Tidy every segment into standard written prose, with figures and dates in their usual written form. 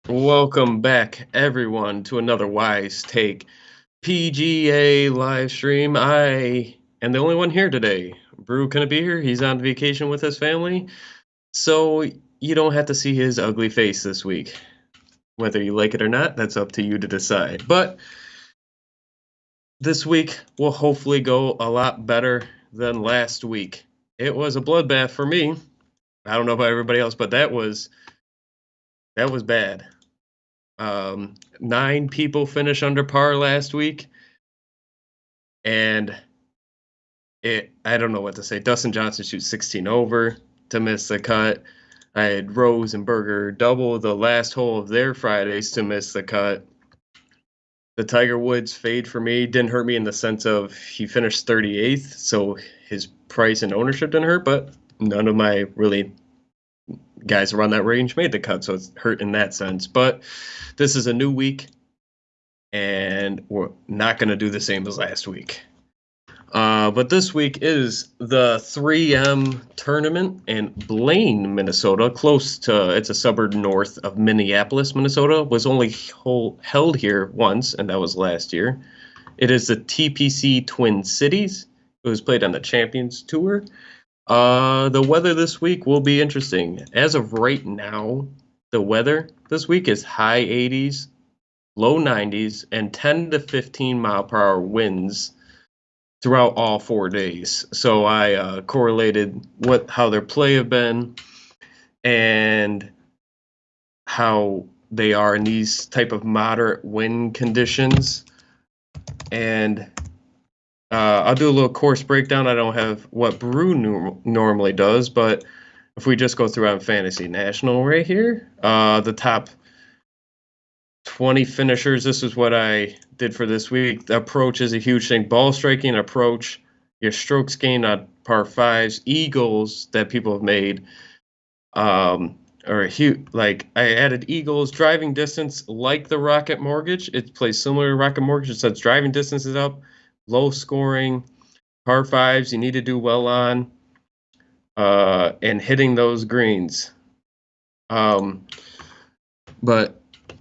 Welcome back, everyone, to another Wise Take PGA live stream. I am the only one here today. Brew couldn't be here. He's on vacation with his family, so you don't have to see his ugly face this week. Whether you like it or not, that's up to you to decide. But this week will hopefully go a lot better than last week. It was a bloodbath for me. I don't know about everybody else, but that was bad. 9 people finished under par last week, and I don't know what to say. Dustin Johnson shoots 16 over to miss the cut. I had Rose and Berger double the last hole of their Fridays to miss the cut. The Tiger Woods fade for me didn't hurt me in the sense of he finished 38th, so his price and ownership didn't hurt, but none of my really guys around that range made the cut, so it's hurt in that sense. But this is a new week, and we're not going to do the same as last week. But this week is the 3M tournament in Blaine, Minnesota. It's a suburb north of Minneapolis, Minnesota. Was only held here once, and that was last year. It is the TPC Twin Cities. It was played on the Champions Tour. The weather this week will be interesting. As of right now, the weather this week is high 80s, low 90s, and 10 to 15 mile per hour winds throughout all 4 days. So I correlated how their play have been and how they are in these type of moderate wind conditions. And I'll do a little course breakdown. I don't have what Brew normally does, but if we just go through on Fantasy National right here, the top 20 finishers, this is what I did for this week. The approach is a huge thing. Ball striking approach, your strokes gained on par fives, eagles that people have made, are huge. Like I added eagles, driving distance, like the Rocket Mortgage. It plays similar to Rocket Mortgage. It says driving distance is up, low scoring, par fives you need to do well on, and hitting those greens. But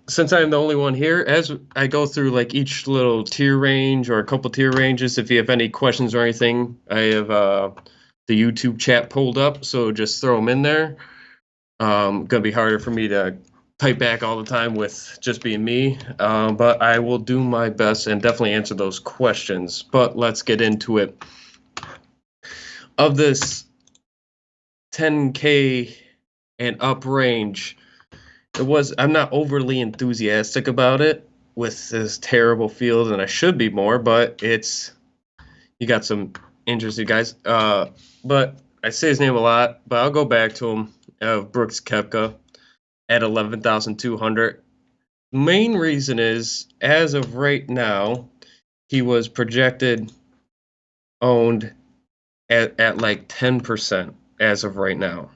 since I'm the only one here, as I go through like each little tier range or a couple tier ranges, if you have any questions or anything, I have the YouTube chat pulled up, so just throw them in there. Gonna be harder for me to type back all the time with just being me, but I will do my best and definitely answer those questions. But let's get into it. Of this 10K and up range, I'm not overly enthusiastic about it with this terrible field, and I should be more, but you got some interesting guys. But I say his name a lot, but I'll go back to him. Brooks Koepka at 11,200. Main reason is, as of right now, he was projected owned at like 10% as of right now.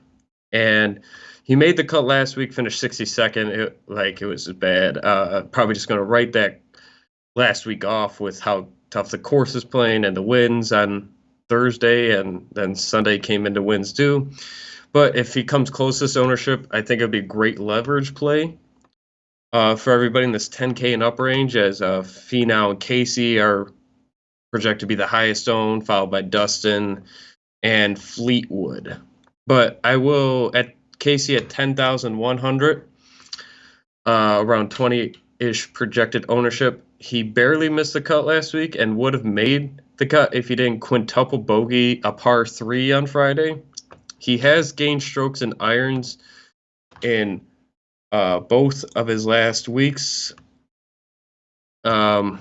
And he made the cut last week, finished 62nd. It was bad. Probably just going to write that last week off with how tough the course is playing and the winds on Thursday, and then Sunday came into winds too. But if he comes closest ownership, I think it would be a great leverage play for everybody in this 10K and up range, as Finau and Casey are projected to be the highest owned, followed by Dustin and Fleetwood. But I will, at Casey at 10,100, around 20-ish projected ownership. He barely missed the cut last week and would have made the cut if he didn't quintuple bogey a par 3 on Friday. He has gained strokes and irons in both of his last weeks. Hasn't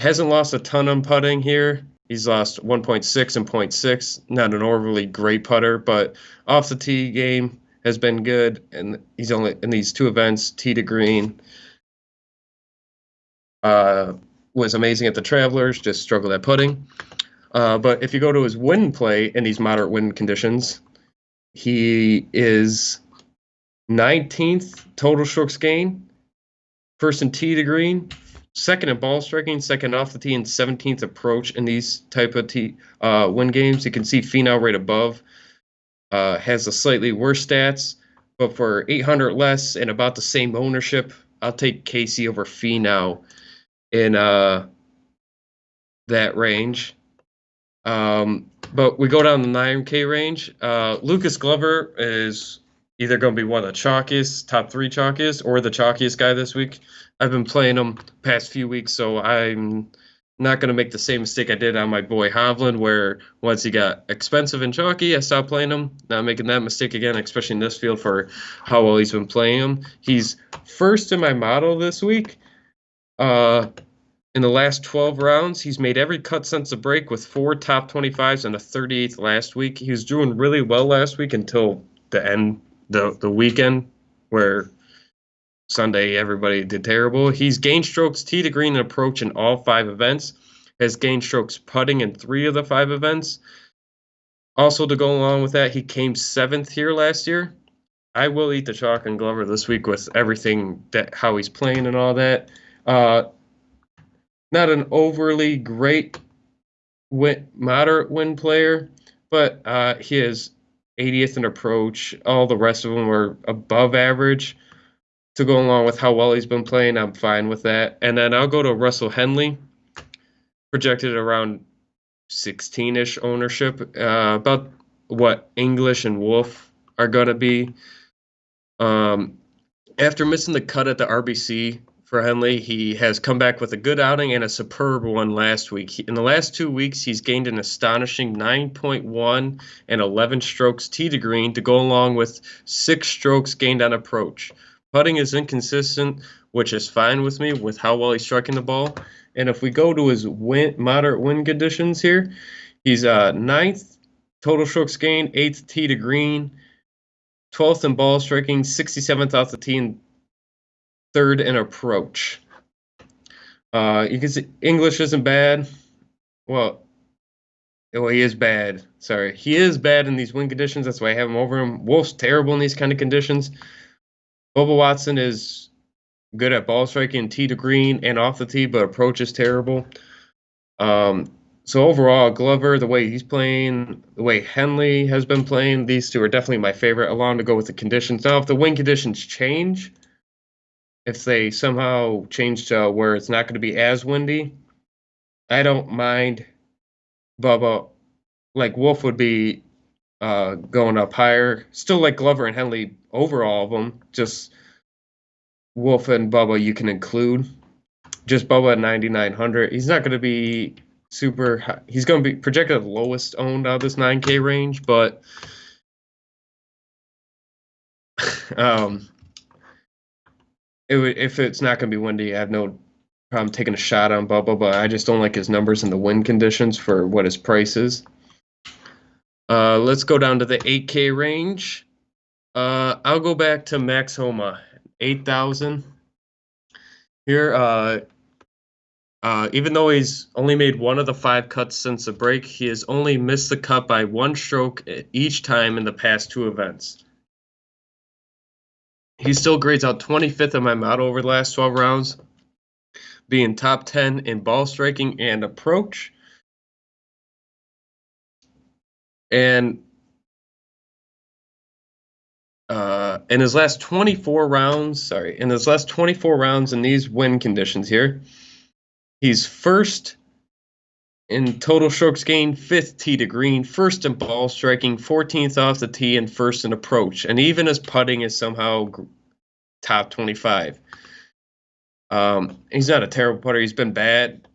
lost a ton on putting here. He's lost 1.6 and 0.6. Not an overly great putter, but off the tee game has been good. And he's only in these 2 events, tee to green. Was amazing at the Travelers, just struggled at putting. But if you go to his wind play in these moderate wind conditions, he is 19th total strokes gain, first in tee to green, second in ball striking, second off the tee, and 17th approach in these type of wind games. You can see Finau right above has a slightly worse stats, But for 800 less and about the same ownership, I'll take Casey over Finau in that range. But we go down the 9K range. Lucas Glover is either going to be one of the chalkiest, top 3 chalkiest, or the chalkiest guy this week. I've been playing him past few weeks, so I'm not going to make the same mistake I did on my boy Hovland, where once he got expensive and chalky, I stopped playing him. Not making that mistake again, especially in this field for how well he's been playing him. He's first in my model this week. In the last 12 rounds, he's made every cut since the break with 4 top 25s and a 38th last week. He was doing really well last week until the end, the weekend, where Sunday everybody did terrible. He's gained strokes tee to green and approach in all 5 events. Has gained strokes putting in 3 of the 5 events. Also, to go along with that, he came 7th here last year. I will eat the chalk on Glover this week with everything that how he's playing and all that. Not an overly great moderate win player, but he is 80th in approach. All the rest of them were above average. To go along with how well he's been playing, I'm fine with that. And then I'll go to Russell Henley, projected around 16-ish ownership, about what English and Wolf are going to be. After missing the cut at the RBC, for Henley, he has come back with a good outing and a superb one last week. In the last 2 weeks, he's gained an astonishing 9.1 and 11 strokes tee to green to go along with 6 strokes gained on approach. Putting is inconsistent, which is fine with me with how well he's striking the ball. And if we go to his moderate wind conditions here, he's 9th total strokes gained, 8th tee to green, 12th in ball striking, 67th off the tee, and 3rd in approach. You can see English isn't bad. Well, he is bad. Sorry. He is bad in these wind conditions. That's why I have him over him. Wolf's terrible in these kind of conditions. Bubba Watson is good at ball striking, tee to green, and off the tee, but approach is terrible. So overall, Glover, the way he's playing, the way Henley has been playing, these two are definitely my favorite, along to go with the conditions. Now, if the wind conditions change, if they somehow change to where it's not going to be as windy, I don't mind Bubba. Like Wolf would be going up higher. Still like Glover and Henley over all of them. Just Wolf and Bubba you can include. Just Bubba at 9,900. He's not going to be super high. He's going to be projected lowest owned out of this 9K range, but if it's not going to be windy, I have no problem taking a shot on Bubba, but I just don't like his numbers in the wind conditions for what his price is. Let's go down to the 8K range. I'll go back to Max Homa, 8,000. Here, even though he's only made 1 of the 5 cuts since the break, he has only missed the cut by 1 stroke each time in the past 2 events. He still grades out 25th in my model over the last 12 rounds, being top 10 in ball striking and approach. And in his last 24 rounds in these wind conditions here, he's 1st in total strokes gained, 5th tee to green, 1st in ball striking, 14th off the tee, and 1st in approach. And even his putting is somehow top 25. He's not a terrible putter. He's been bad.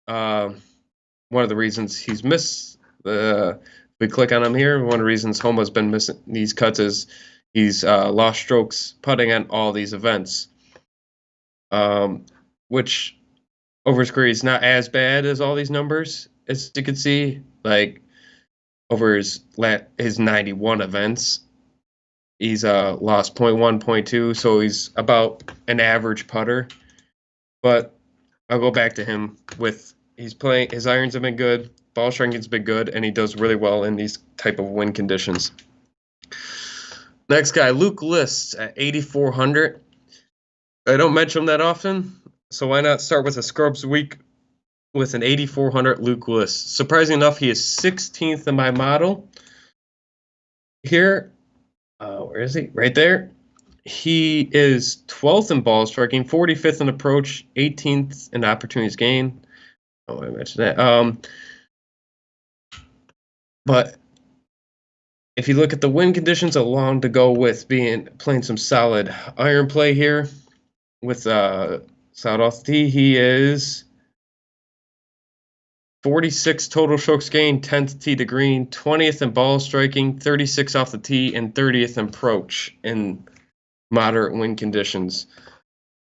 One of the reasons he's missed we click on him here. One of the reasons Homa's been missing these cuts is he's lost strokes putting on all these events, which over his career is not as bad as all these numbers, as you can see. Like over his 91 events, he's lost 0.1, 0.2, so he's about an average putter. But I'll go back to him with he's playing. His irons have been good. Ball striking has been good, and he does really well in these type of wind conditions. Next guy, Luke List at 8,400. I don't mention him that often, so why not start with a Scrubs week with an 8,400 Luke List. Surprisingly enough, he is 16th in my model. Here, where is he? Right there. he is 12th in ball striking, 45th in approach, 18th in opportunities gained. Oh, I mentioned that. But if you look at the wind conditions along to go with playing some solid iron play here with solid off the tee, he is 46 total strokes gained, 10th tee to green, 20th in ball striking, 36 off the tee, and 30th in approach in moderate wind conditions.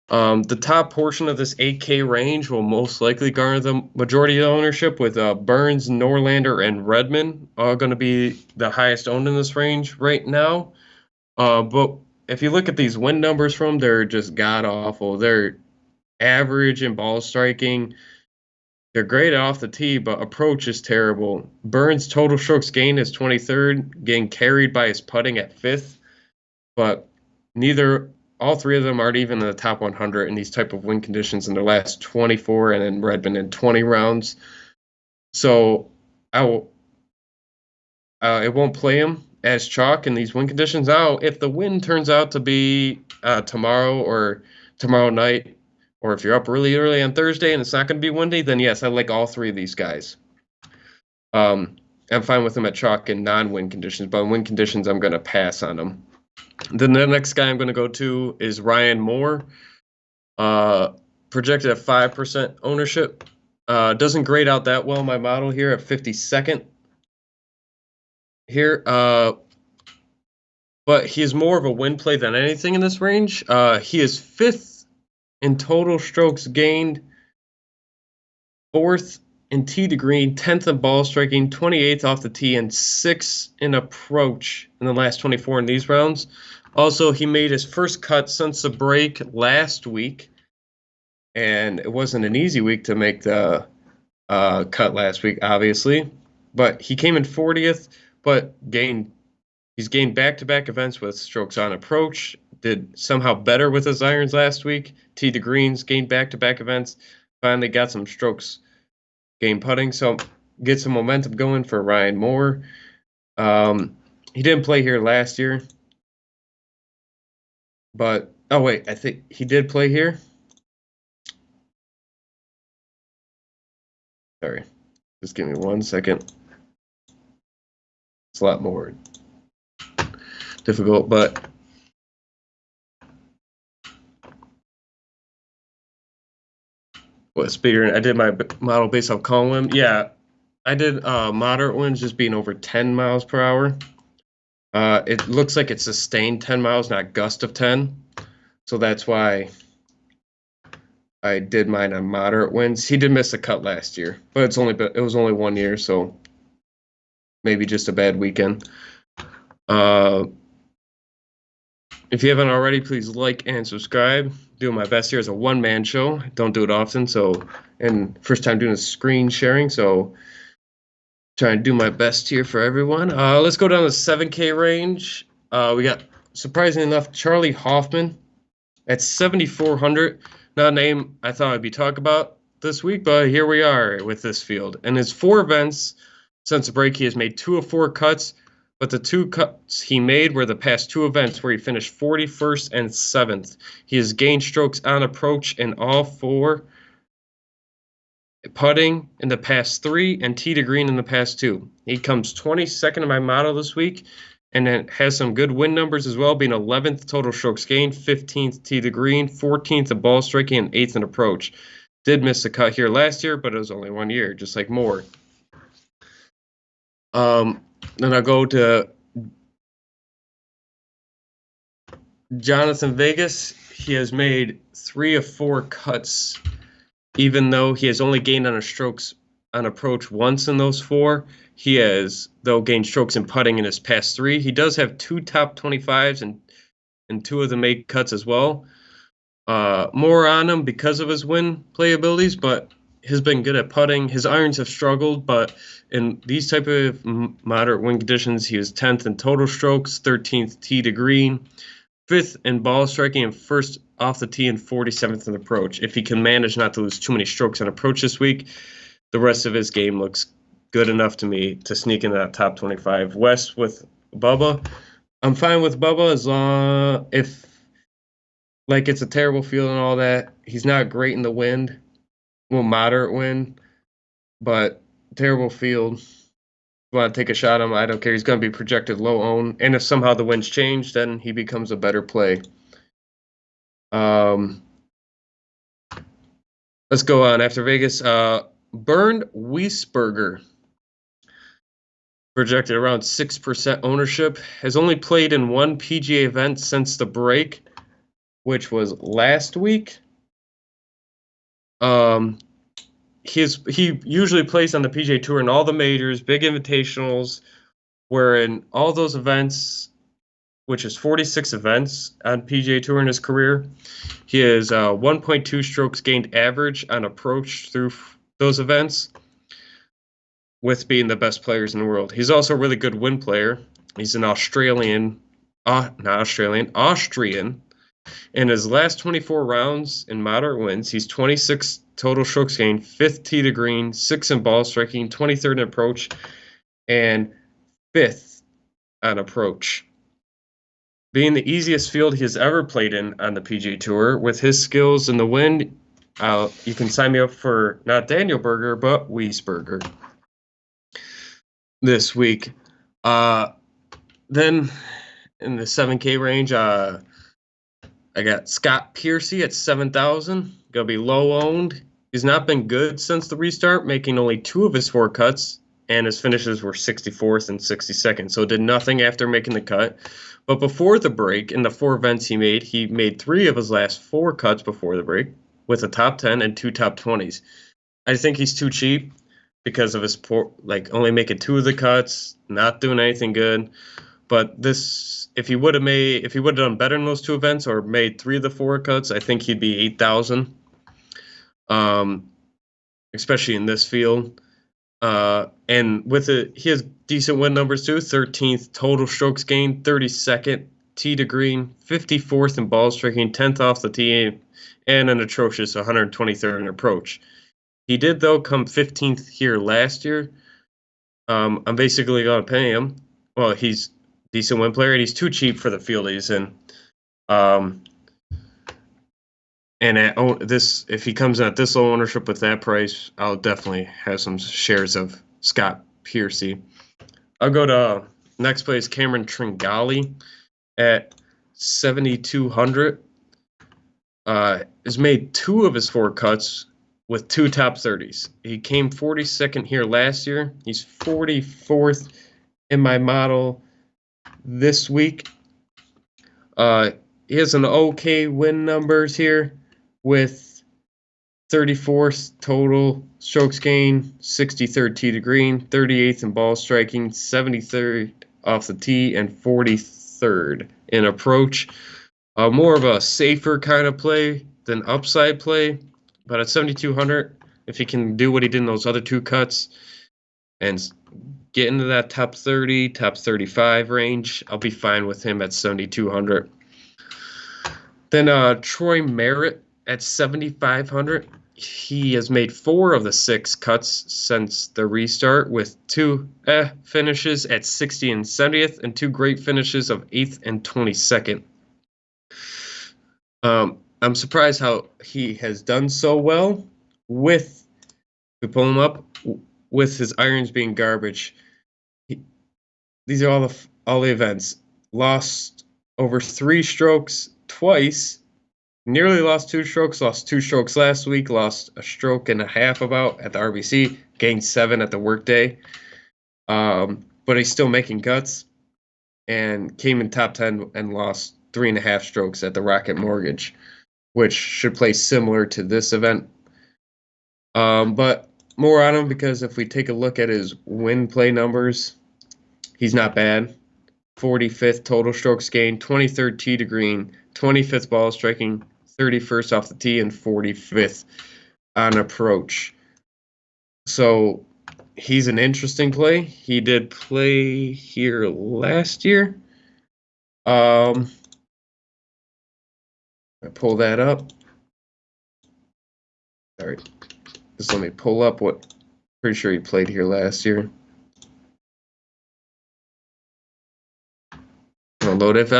The top portion of this 8K range will most likely garner the majority of the ownership, with Burns, Norlander, and Redmond all going to be the highest owned in this range right now. But if you look at these win numbers from them, they're just god-awful. They're average in ball striking. They're great off the tee, but approach is terrible. Burns' total strokes gained is 23rd, getting carried by his putting at 5th. But all three of them aren't even in the top 100 in these type of wind conditions in their last 24, and then Redmond in 20 rounds. So it won't play him as chalk in these wind conditions. Now, if the wind turns out to be tomorrow or tomorrow night, or if you're up really early on Thursday and it's not going to be windy, then yes, I like all three of these guys. I'm fine with them at chalk in non-wind conditions, but in wind conditions, I'm going to pass on them. Then the next guy I'm going to go to is Ryan Moore, projected at 5% ownership. Doesn't grade out that well in my model here at 52nd here. But he is more of a win play than anything in this range. He is 5th in total strokes gained, 4th in tee to green, 10th in ball striking, 28th off the tee, and 6th in approach in the last 24 in these rounds. Also, he made his first cut since the break last week, and it wasn't an easy week to make the cut last week, obviously. But he came in 40th, but he's gained back-to-back events with strokes on approach, did somehow better with his irons last week, tee to greens, gained back-to-back events, finally got some strokes game putting, so get some momentum going for Ryan Moore. He didn't play here last year, but I think he did play here. Sorry, just give me 1 second. It's a lot more difficult, but speaker, I did my model based off column. Yeah, I did moderate winds just being over 10 miles per hour. It looks like it's sustained 10 miles, not gust of 10. So that's why I did mine on moderate winds. He did miss a cut last year, but it was only 1 year, so maybe just a bad weekend. If you haven't already, please like and subscribe. Doing my best here as a one-man show. Don't do it often, and first time doing a screen sharing, so trying to do my best here for everyone. Let's go down to 7K range. We got, surprisingly enough, Charlie Hoffman at 7,400. Not a name I thought I'd be talking about this week, but here we are with this field. And his 4 events since the break, he has made 2 of 4 cuts, but the 2 cuts he made were the past 2 events where he finished 41st and 7th. He has gained strokes on approach in all 4, putting in the past 3, and tee to green in the past 2. He comes 22nd in my model this week, and it has some good win numbers as well, being 11th total strokes gained, 15th tee to green, 14th in ball striking, and 8th in approach. Did miss a cut here last year, but it was only 1 year, just like Moore. Then I'll go to Jonathan Vegas. He has made 3 of 4 cuts, even though he has only gained on strokes on approach once in those 4. He has, though, gained strokes in putting in his past 3. He does have 2 top 25s and 2 of them made cuts as well. More on him because of his win play abilities, but has been good at putting. His irons have struggled, but in these type of moderate wind conditions, he was 10th in total strokes, 13th tee to green, 5th in ball striking, and 1st off the tee and 47th in approach. If he can manage not to lose too many strokes on approach this week, the rest of his game looks good enough to me to sneak into that top 25. West with Bubba. I'm fine with Bubba as long if like it's a terrible field and all that. He's not great in the wind. Well, moderate wind, but terrible field. Want to take a shot on him? I don't care. He's going to be projected low owned, and if somehow the winds change, then he becomes a better play. Let's go on after Vegas. Bernd Wiesberger, projected around 6% ownership, has only played in one PGA event since the break, which was last week. He usually plays on the PGA Tour in all the majors, big invitationals, where in all those events, which is 46 events on PGA Tour in his career, he is 1.2 strokes gained average on approach through those events, with being the best players in the world. He's also a really good wind player. He's an Austrian. In his last 24 rounds in moderate winds, he's 26 total strokes gained, 5th tee to green, 6th in ball striking, 23rd in approach, and 5th on approach. Being the easiest field he has ever played in on the PGA Tour, with his skills in the wind, you can sign me up for not Daniel Berger, but Wiesberger this week. Then in the 7K range, I got Scott Piercy at 7,000. Gonna be low owned. He's not been good since the restart, making only 2 of his 4 cuts, and his finishes were 64th and 62nd. So did nothing after making the cut. But before the break, in the 4 events he made 3 of his last 4 cuts before the break, with a top 10 and 2 top 20s. I think he's too cheap because of his poor, only making 2 of the cuts, not doing anything good. But this, if he would have done better in those 2 events or made 3 of the 4 cuts, I think he'd be 8,000. Especially in this field. And with it, he has decent win numbers too. 13th total strokes gained, 32nd tee to green, 54th in ball striking, 10th off the tee, and an atrocious 123rd in approach. He did though come 15th here last year. I'm basically gonna pay him. Well, he's decent win player, and he's too cheap for the field he's in. And if he comes at this low ownership with that price, I'll definitely have some shares of Scott Piercy. I'll go to next place, Cameron Tringale at 7,200. Has made 2 of his 4 cuts with 2 top 30s. He came 42nd here last year. He's 44th in my model this week. He has an okay win numbers here with 34th total strokes gained, 63rd tee to green, 38th in ball striking, 73rd off the tee, and 43rd in approach. More of a safer kind of play than upside play, but at 7,200, if he can do what he did in those other 2 cuts and get into that top 30, top 35 range, I'll be fine with him at 7,200. Then Troy Merritt at 7,500. He has made 4 of the 6 cuts since the restart, with 2 finishes at 60 and 70th, and 2 great finishes of 8th and 22nd. I'm surprised how he has done so well with, we pull him up, with his irons being garbage. These are all the events. Lost over 3 strokes twice. Nearly lost 2 strokes. Lost 2 strokes last week. Lost a stroke and a half about at the RBC. Gained 7 at the workday. But he's still making cuts. And came in top 10 and lost 3.5 strokes at the Rocket Mortgage, which should play similar to this event. But more on him, because if we take a look at his win play numbers, he's not bad. 45th total strokes gained, 23rd tee to green, 25th ball striking, 31st off the tee, and 45th on approach. So he's an interesting play. He did play here last year. I pull that up. Sorry. Just let me pull up what. Pretty sure he played here last year. I'll load it.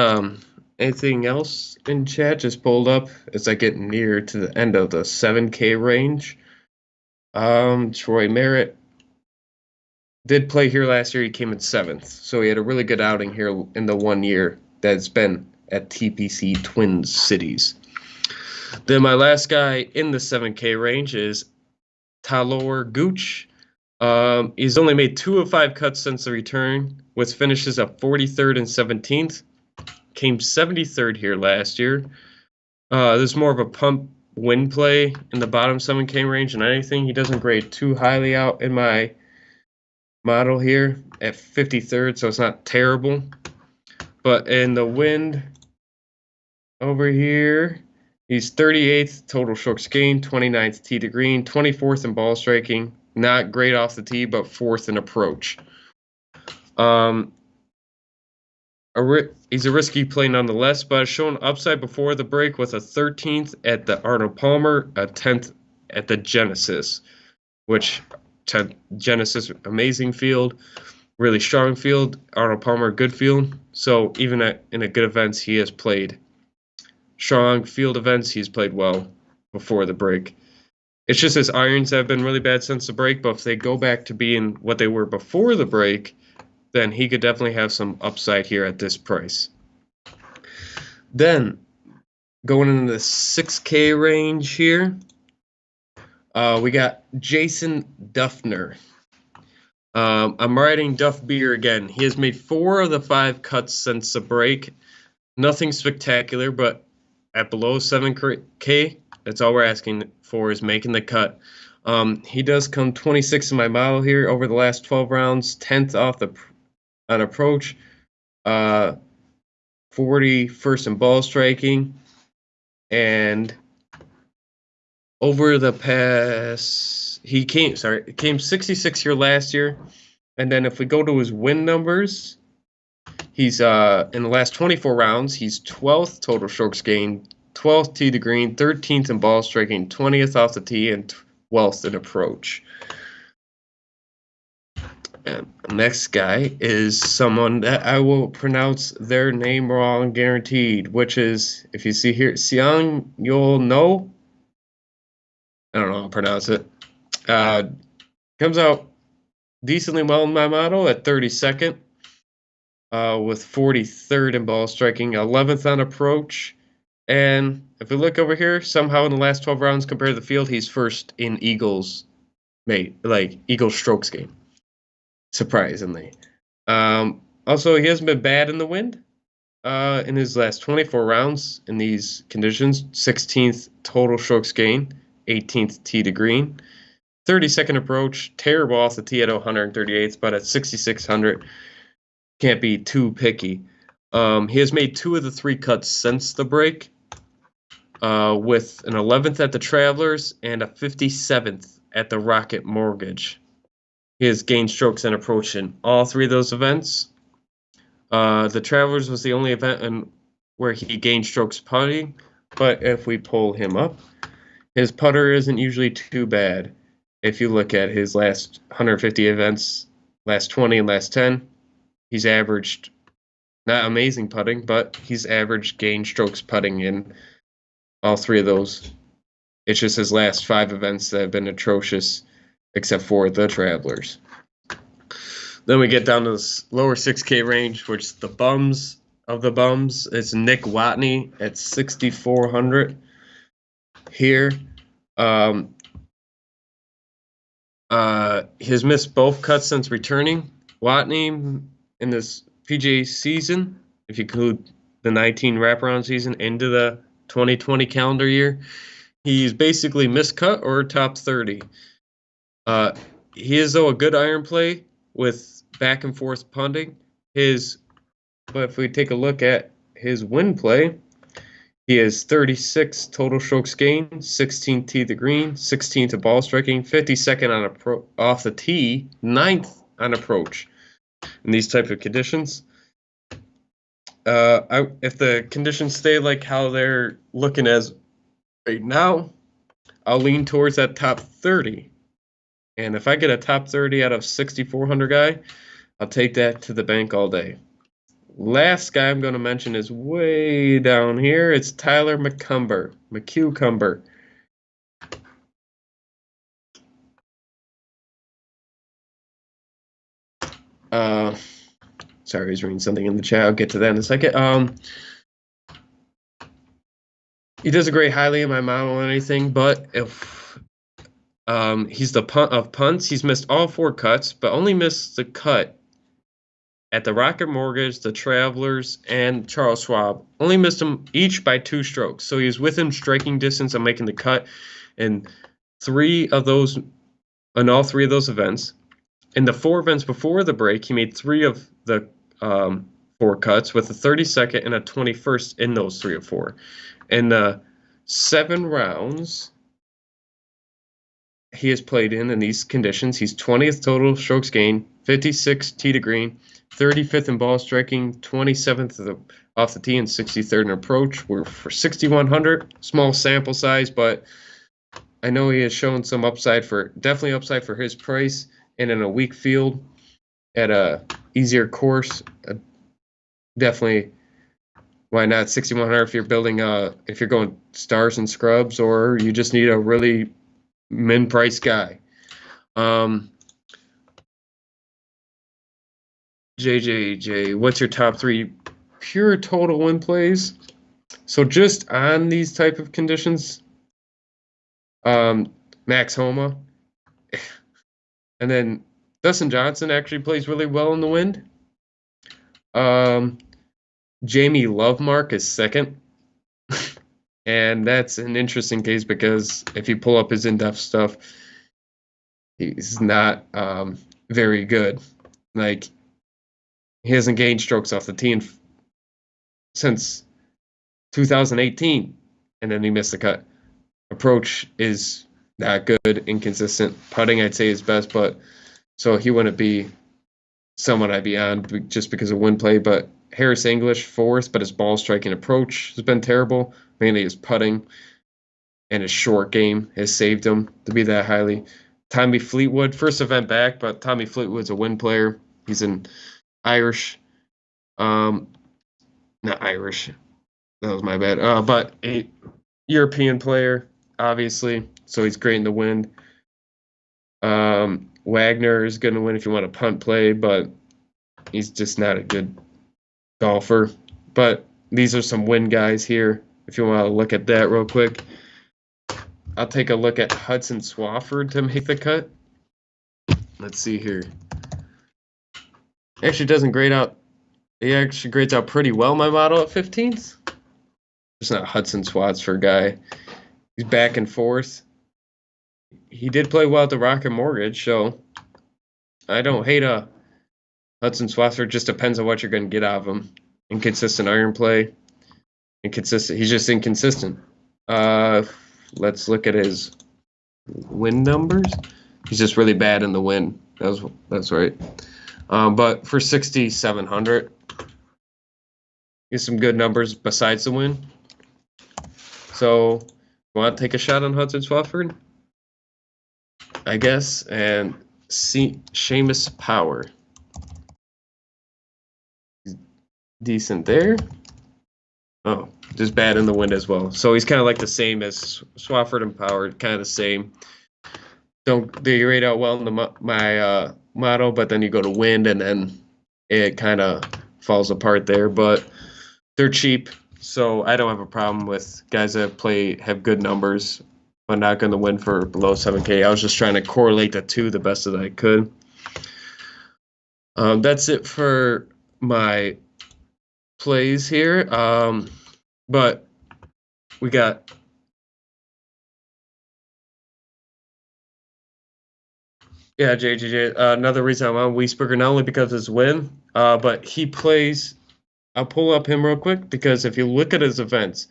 Anything else in chat? Just pulled up as I get near to the end of the 7K range. Troy Merritt did play here last year. He came in 7th, so he had a really good outing here in the 1 year that's been at TPC Twin Cities. Then my last guy in the 7K range is Gooch. He's only made 2 of 5 cuts since the return, with finishes of 43rd and 17th. Came 73rd here last year. There's more of a pump win play in the bottom 7K range than anything. He doesn't grade too highly out in my model here at 53rd, so it's not terrible. But in the wind over here, he's 38th total strokes gained, 29th tee to green, 24th in ball striking. Not great off the tee, but 4th in approach. He's a risky play nonetheless, but has shown upside before the break with a 13th at the Arnold Palmer, a 10th at the Genesis, which Genesis, amazing field, really strong field. Arnold Palmer, good field. So even in a good events, he has played strong field events. He's played well before the break. It's just his irons have been really bad since the break, but if they go back to being what they were before the break, then he could definitely have some upside here at this price. Then, going into the 6K range here, we got Jason Dufner. I'm riding Duff Beer again. He has made 4 of the 5 cuts since the break. Nothing spectacular, but at below 7K, that's all we're asking for is making the cut. He does come 26th in my model here over the last 12 rounds, 10th on approach, 41st in ball striking, and over the past, he came 66 here last year, and then if we go to his win numbers, he's in the last 24 rounds, he's 12th total strokes gained, 12th tee to green, 13th in ball striking, 20th off the tee, and 12th in approach. And the next guy is someone that I will pronounce their name wrong guaranteed, which is, if you see here, Siang Yol No. I don't know how to pronounce it. Comes out decently well in my model at 32nd, with 43rd in ball striking, 11th on approach. And if we look over here, somehow in the last 12 rounds compared to the field, he's first in Eagles strokes gained. Surprisingly. Also, he hasn't been bad in the wind in his last 24 rounds in these conditions. 16th total strokes gained, 18th tee to green, 32nd approach, terrible off the tee at 138th, but at 6,600, can't be too picky. He has made 2 of the 3 cuts since the break, with an 11th at the Travelers and a 57th at the Rocket Mortgage. He has gained strokes and approach in all 3 of those events. The Travelers was the only event where he gained strokes putting, but if we pull him up, his putter isn't usually too bad. If you look at his last 150 events, last 20 and last 10, he's averaged, not amazing putting, but he's averaged gained strokes putting in all 3 of those. It's just his last 5 events that have been atrocious, except for the Travelers. Then we get down to this lower 6K range, which is the bums of the bums. It's Nick Watney at 6,400 here. He has missed both cuts since returning. Watney in this PGA season, if you include the 19 wraparound season into the 2020 calendar year, he's basically miscut or top 30. He is, though, a good iron play with back and forth putting. But if we take a look at his win play, he has 36 total strokes gained, 16th tee to green, 16th to ball striking, 52nd on off the tee, 9th on approach. In these type of conditions, if the conditions stay like how they're looking as right now, I'll lean towards that top 30. And if I get a top 30 out of 6,400 guy, I'll take that to the bank all day. last guy I'm going to mention is way down here. It's Tyler Mccumber. Sorry, I was reading something in the chat. I'll get to that in a second. He does a great highly in my model and anything, but if he's the punt of punts, he's missed all 4 cuts, but only missed the cut at the Rocket Mortgage, the Travelers, and Charles Schwab. Only missed them each by 2 strokes. So he was within striking distance of making the cut in all 3 of those events. In the 4 events before the break, he made 3 of the 4 cuts with a 32nd and a 21st in those 3 of 4. In the 7 rounds he has played in these conditions, he's 20th total strokes gained, 56th tee to green, 35th in ball striking, 27th off the tee, and 63rd in approach. We're for 6,100, small sample size, but I know he has shown some definitely upside for his price, and in a weak field at a easier course, definitely. Why not 6,100 if you're building if you're going stars and scrubs, or you just need a really min price guy. JJJ, what's your top 3 pure total win plays? So just on these type of conditions, Max Homa, and then Dustin Johnson actually plays really well in the wind. Jamie Lovemark is second. And that's an interesting case because if you pull up his in-depth stuff, he's not very good. Like, he hasn't gained strokes off the tee since 2018, and then he missed the cut. Approach is not good, inconsistent. Putting, I'd say, is best, but so he wouldn't be someone I'd be on just because of wind play. But Harris English, 4th, but his ball striking approach has been terrible. Mainly his putting and his short game has saved him to be that highly. Tommy Fleetwood, first event back, but Tommy Fleetwood's a win player. He's an Irish, not Irish, that was my bad, but a European player, obviously, so he's great in the wind. Wagner is going to win if you want a punt play, but he's just not a good golfer. But these are some win guys here. If you want to look at that real quick, I'll take a look at Hudson Swafford to make the cut. Let's see here. Actually doesn't grade out. He actually grades out pretty well, my model, at 15th. It's not Hudson Swafford guy. He's back and forth. He did play well at the Rocket Mortgage, so I don't hate Hudson Swafford. Just depends on what you're going to get out of him. Inconsistent iron play. Inconsistent. He's just inconsistent. Let's look at his win numbers. He's just really bad in the win. That's right. But for 6,700, he's some good numbers besides the win. So, want to take a shot on Hudson Swafford? I guess, and see Seamus Power. Decent there. Oh, just bad in the wind as well. So he's kind of like the same as Swafford and Power, kind of the same. They rate out well in my model, but then you go to wind and then it kind of falls apart there. But they're cheap, so I don't have a problem with guys that have good numbers, but not going to win for below 7K. I was just trying to correlate the two the best that I could. That's it for my plays here. But we got JJJ. Another reason I'm on Wiesberger, not only because of his win, but he plays. I'll pull up him real quick because if you look at his events,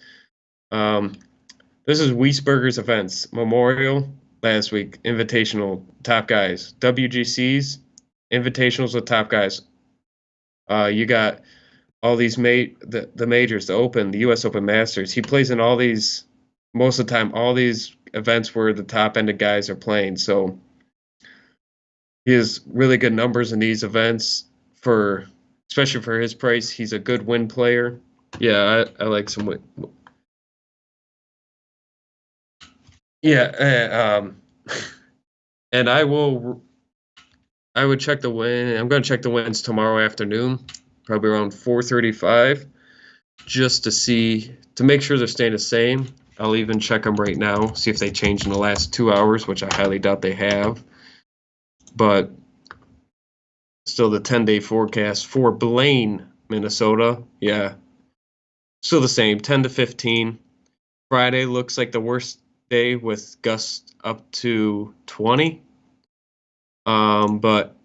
this is Wiesberger's events: Memorial last week, Invitational, top guys; WGCs, Invitationals with top guys. You got all these the majors, the Open, the U.S. Open, Masters. He plays in all these, most of the time, all these events where the top end of guys are playing. So he has really good numbers in these events for especially for his price. He's a good win player. Yeah, I like some win. Yeah, and I would check the win. I'm going to check the wins tomorrow afternoon, probably around 4:35, just to make sure they're staying the same. I'll even check them right now, see if they changed in the last 2 hours, which I highly doubt they have. But still, the 10-day forecast for Blaine, Minnesota, yeah, still the same, 10 to 15. Friday looks like the worst day with gusts up to 20. But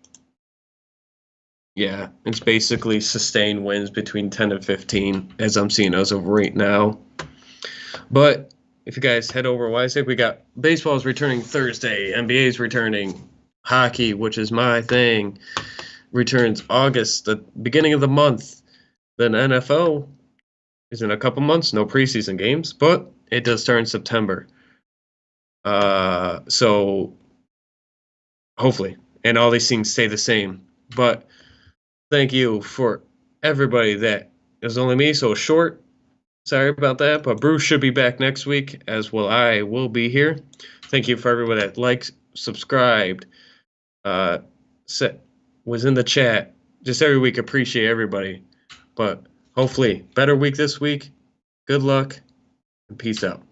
yeah, it's basically sustained wins between 10 and 15 as I'm seeing as of right now. But if you guys head over Wednesday, we got baseball's returning Thursday, NBA's returning, hockey, which is my thing, returns August, the beginning of the month. Then NFL is in a couple months, no preseason games, but it does start in September. So hopefully, and all these things stay the same. But thank you for everybody that is only me, so short. Sorry about that, but Bruce should be back next week, as will I will be here. Thank you for everybody that liked, subscribed, was in the chat. Just every week, appreciate everybody. But hopefully, better week this week. Good luck, and peace out.